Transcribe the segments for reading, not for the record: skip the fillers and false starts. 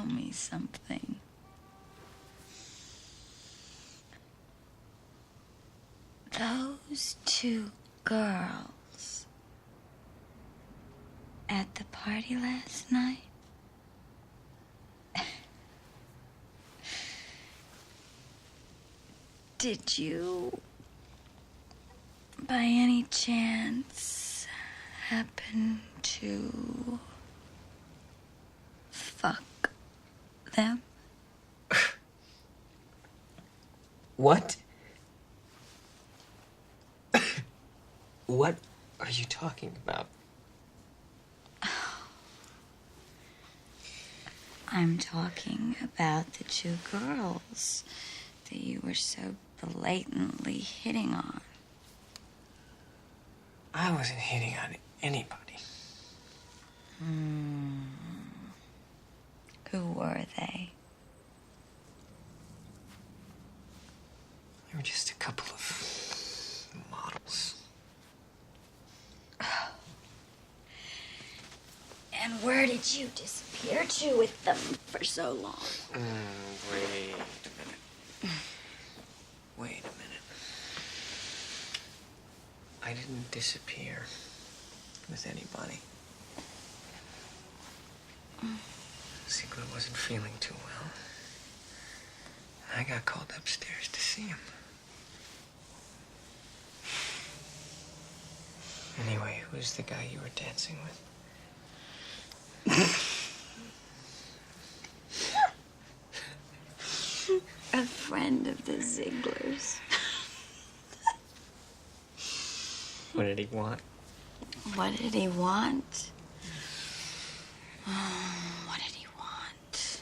tell me something. Those two girls at the party last night, did you, by any chance, happen to fuck them? What? What are you talking about? I'm talking about the two girls that you were so blatantly hitting on. I wasn't hitting on anybody. Who were they? They were just a couple of models. And where did you disappear to with them for so long? Wait a minute. Wait a minute. I didn't disappear with anybody. Ziegler wasn't feeling too well. I got called upstairs to see him. Anyway, who's the guy you were dancing with? A friend of the Zieglers. What did he want? What did he want? What did he want?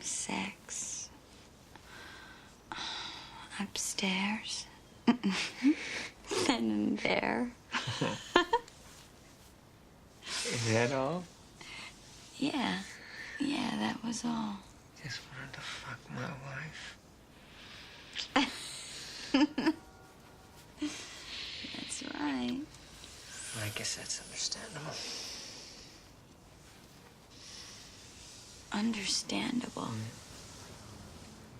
Sex. Upstairs. Then and there. Is that all? Yeah, that was all. Just wanted to fuck my wife. That's right. I guess that's understandable. Understandable.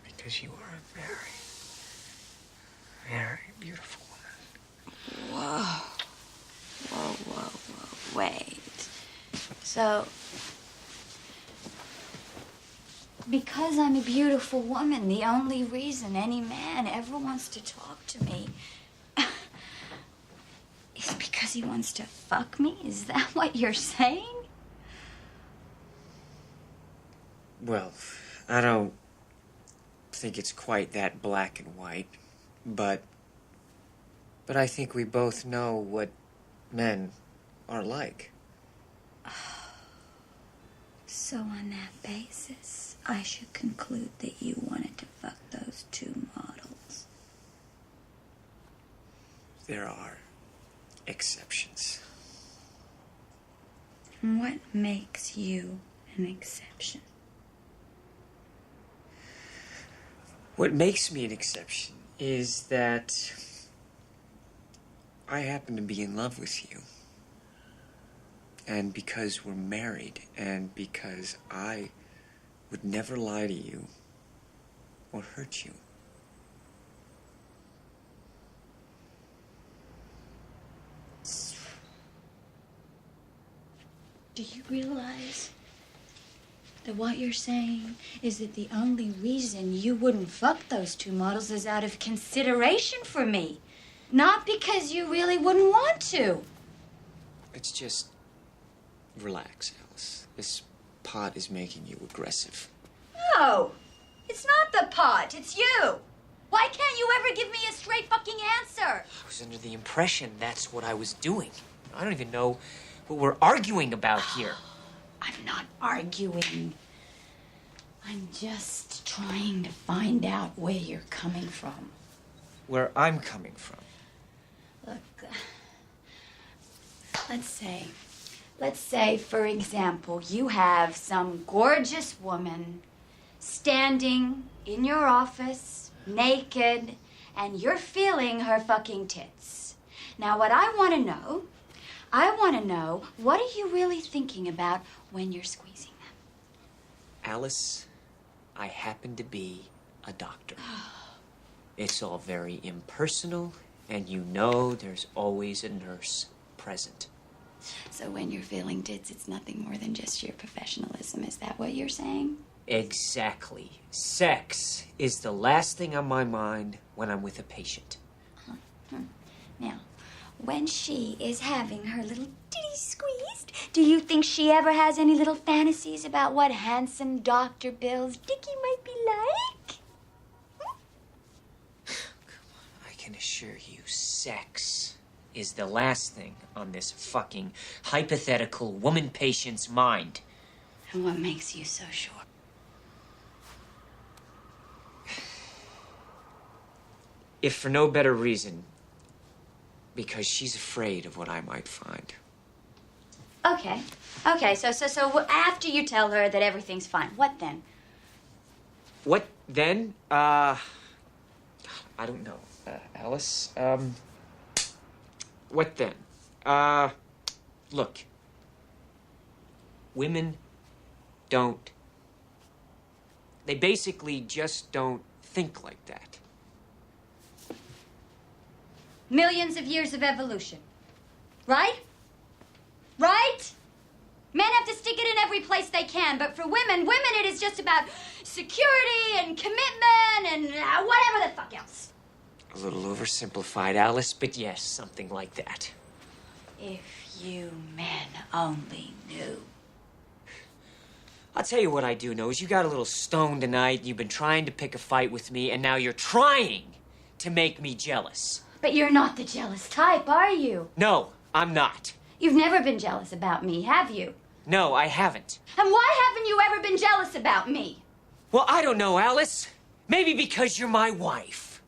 Because you are a very, very beautiful woman. Whoa. Wait. So, because I'm a beautiful woman, the only reason any man ever wants to talk to me is because he wants to fuck me? Is that what you're saying? Well, I don't think it's quite that black and white, but I think we both know what men are like. So on that basis, I should conclude that you wanted to fuck those two models. There are exceptions. What makes you an exception? What makes me an exception is that I happen to be in love with you. And because we're married, and because I would never lie to you or hurt you. Do you realize that what you're saying is that the only reason you wouldn't fuck those two models is out of consideration for me? Not because you really wouldn't want to. It's just... relax, Alice. This pot is making you aggressive. No, it's not the pot, it's you. Why can't you ever give me a straight fucking answer? I was under the impression that's what I was doing. I don't even know what we're arguing about here. I'm not arguing. I'm just trying to find out where you're coming from. Where I'm coming from. Look, let's say, for example, you have some gorgeous woman standing in your office, naked, and you're feeling her fucking tits. Now, what I want to know, I want to know, what are you really thinking about when you're squeezing them? Alice, I happen to be a doctor. It's all very impersonal, and you know there's always a nurse present. So when you're feeling tits, it's nothing more than just your professionalism. Is that what you're saying? Exactly. Sex is the last thing on my mind when I'm with a patient. Now, when she is having her little titty squeezed, do you think she ever has any little fantasies about what handsome Dr. Bill's Dickie might be like? I can assure you, sex is the last thing on this fucking hypothetical woman patient's mind. And what makes you so sure? If for no better reason, because she's afraid of what I might find. Okay. So after you tell her that everything's fine, what then? What then? I don't know, Alice. What then? Look. Women don't. They basically just don't think like that. Millions of years of evolution. Right? Right? Men have to stick it in every place they can, but for women it is just about security and commitment and whatever the fuck else. A little oversimplified, Alice, but yes, something like that. If you men only knew. I'll tell you what I do know is you got a little stoned tonight, you've been trying to pick a fight with me, and now you're trying to make me jealous. But you're not the jealous type, are you? No, I'm not. You've never been jealous about me, have you? No, I haven't. And why haven't you ever been jealous about me? Well, I don't know, Alice. Maybe because you're my wife.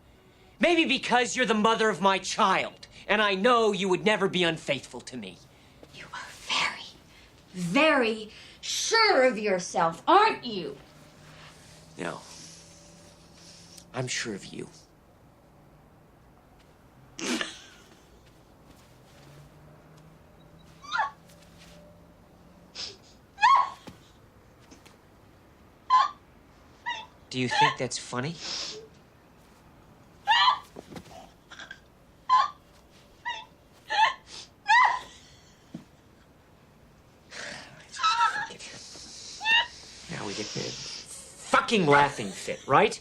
Maybe because you're the mother of my child, and I know you would never be unfaithful to me. You are very, very sure of yourself, aren't you? No. I'm sure of you. Do you think that's funny? Now we get the fucking laughing fit, right?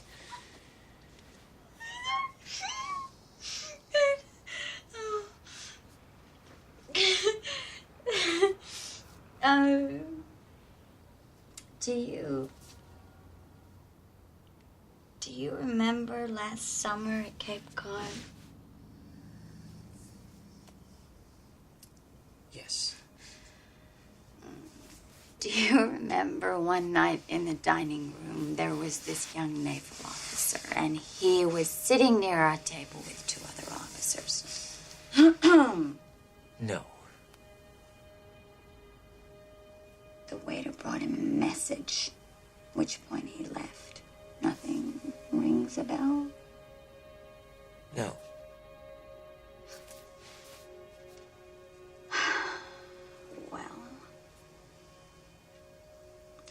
Do you remember last summer at Cape Cod? Yes. Do you remember one night in the dining room, there was this young naval officer, and he was sitting near our table with two other officers? No. The waiter brought him a message, which point he left. Nothing rings a bell? No. Well,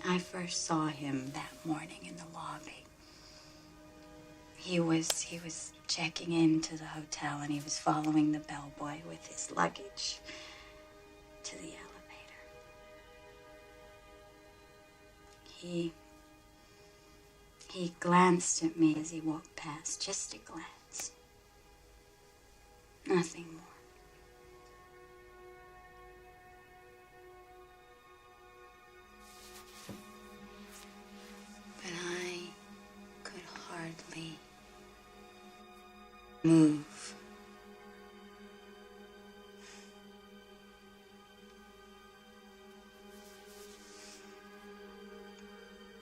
I first saw him that morning in the lobby. He was checking into the hotel, and he was following the bellboy with his luggage to the elevator. He glanced at me as he walked past, just a glance. Nothing more. But I could hardly move.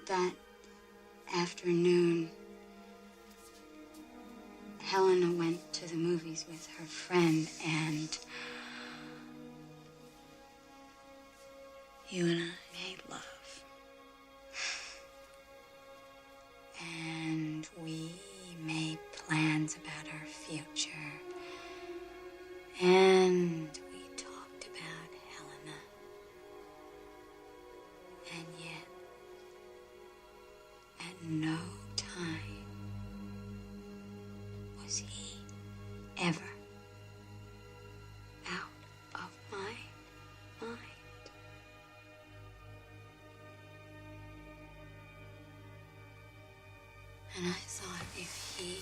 That afternoon, Helena went to the movies with her friend, and you and I made love. And we made plans about our future. And we talked about And I thought if he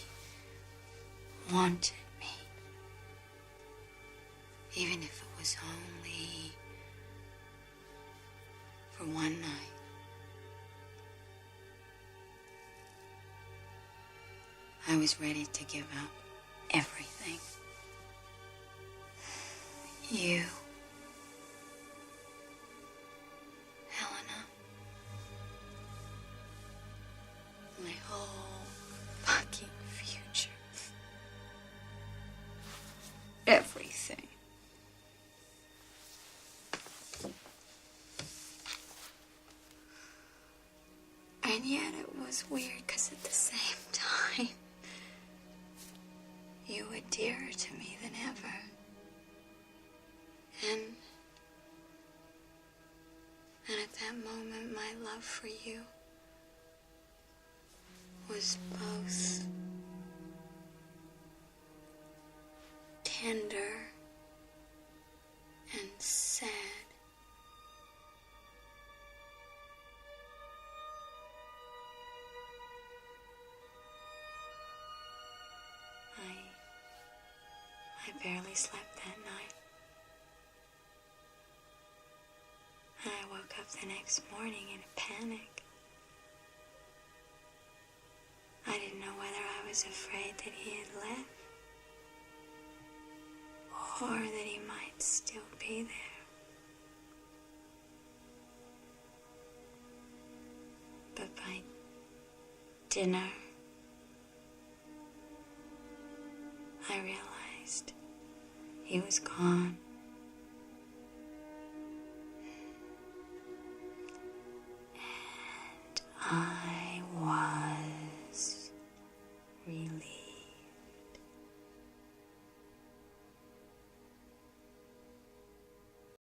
wanted me, even if it was only for one night, I was ready to give up everything. You, Helena, my whole fucking future. Everything. And yet it was weird because at the same time, you were dearer to me than ever. And at that moment, my love for you was both tender and sad. I barely slept that night. And I woke up the next morning in a panic. I didn't know whether I was afraid that he had left or that he might still be there. But by dinner, I realized he was gone.